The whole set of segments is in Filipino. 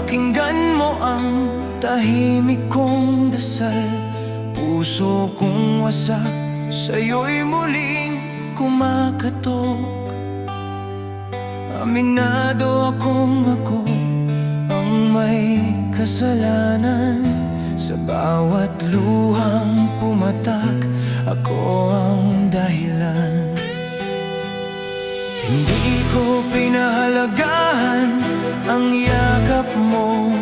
Pakinggan mo ang tahimik kong dasal. Puso kong wasak, sa'yo'y muling kumakatok. Aminado akong ako ang may kasalanan. Sa bawat luhang pumatak, ako ang dahilan. Hindi ko pinahalagahan ang yakap mo.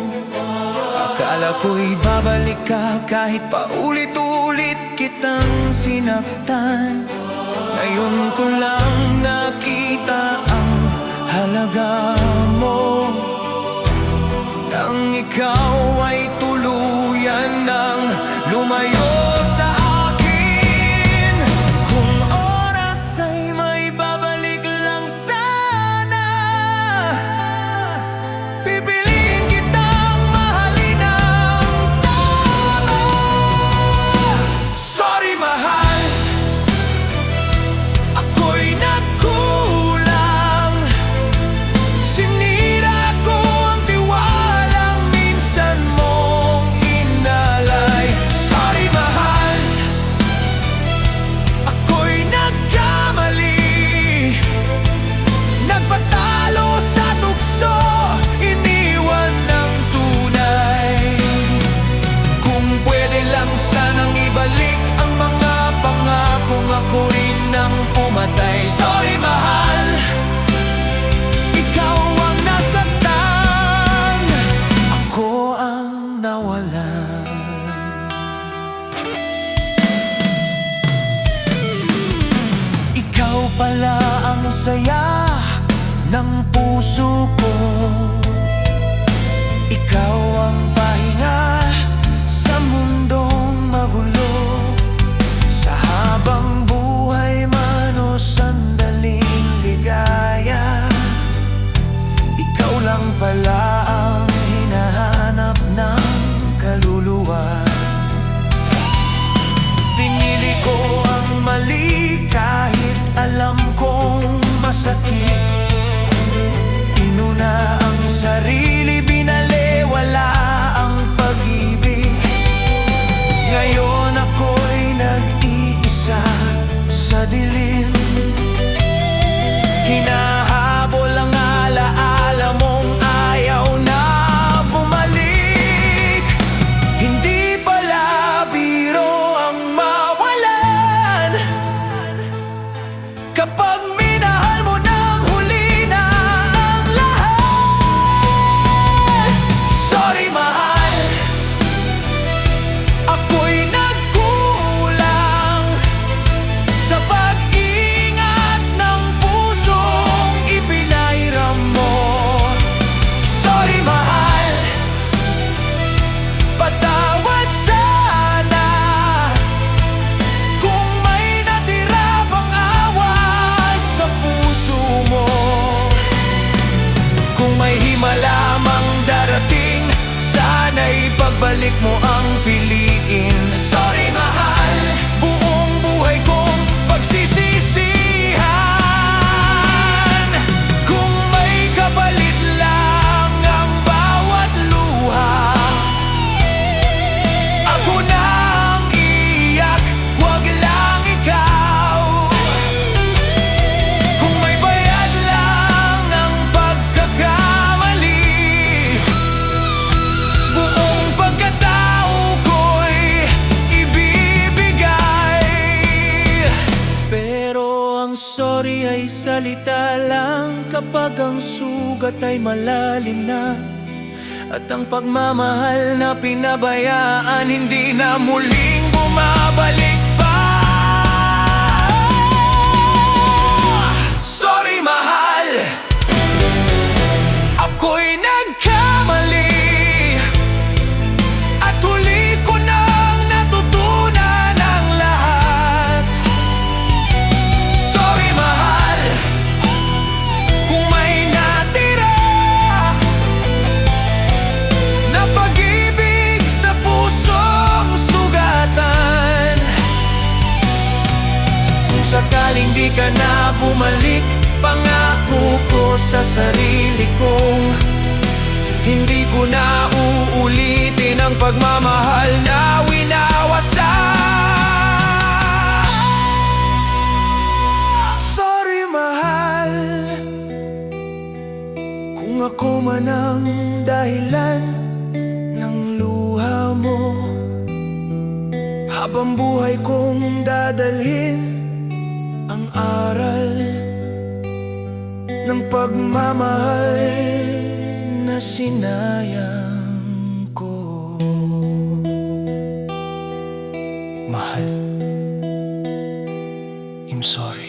Akala ko'y babalik ka kahit paulit-ulit kitang sinaktan. Ngayon ko lang nakita ang halaga mo, nang ikaw ay tuluyan ng lumayo sa akin. Kung oras ay may babalik lang sana, pipiliin kitang mahalin ng tama. Sorry mahal, ako'y nagkulang. Sinira ko ang tiwalang minsan mong inalay. Sorry mahal, ako'y nagkamali. Nagpatalo sa tukso, iniwan ng tunay. Kung pwede lang sanang ibalik ang mga pangakong ako rin ang pumatay. Sorry mahal, ikaw ang nasaktan, ako ang nawalan. Ikaw pala ang saya ng puso ko. Ikaw ang pahinga sa mundong magulo. Sa habang buhay man o sandaling ligaya, ikaw lang pala ang hinahanap ng kaluluwa. Pinili ko ang mali kahit alam kong masakit. Inuna ang sarili, binalewala ang pag-ibig. Ngayon ako'y nag-iisa sa dilim. Hinahabol ang alaala mong ayaw na bumalik. Hindi pala biro ang mawalan. Kapag minahal mo ng huli na ang lahat. Sorry mahal, ako'y nagkulang sa pag-ingat ng pusong ipinairam mo. Sorry mahal, patawad sana kung may natira pang awa sa puso mo. Kung may himala mang darating, sana'y pagbalik mo ang piliin. Sorry mahal, buong buhay kong pagsisisihan. Kung may kapalit lang ang bawat luha, ako na ang iyak, wag lang ikaw. Kung may bayad lang ang pagkakamali, buong pagkatao ko'y ibibigay. Pero ang sorry ay salita lang kapag ang sugat ay malalim na, at ang pagmamahal na pinabayaan hindi na muling bumabalik pa. Sorry mahal, ako'y nagkamali, at huli ko nang natutunan ang lahat. Sorry mahal, kung may natira na pag-ibig sa pusong sugatan. Kung sakaling di ka na bumalik, pangako ko sa sarili kong Hindi ko na uulitin ang pagmamahal na winawasak. Sorry mahal, kung ako man ang dahilan ng luha mo. Habang buhay kong dadalhin ang aral ng pagmamahal na sinayang ko. Mahal, I'm sorry.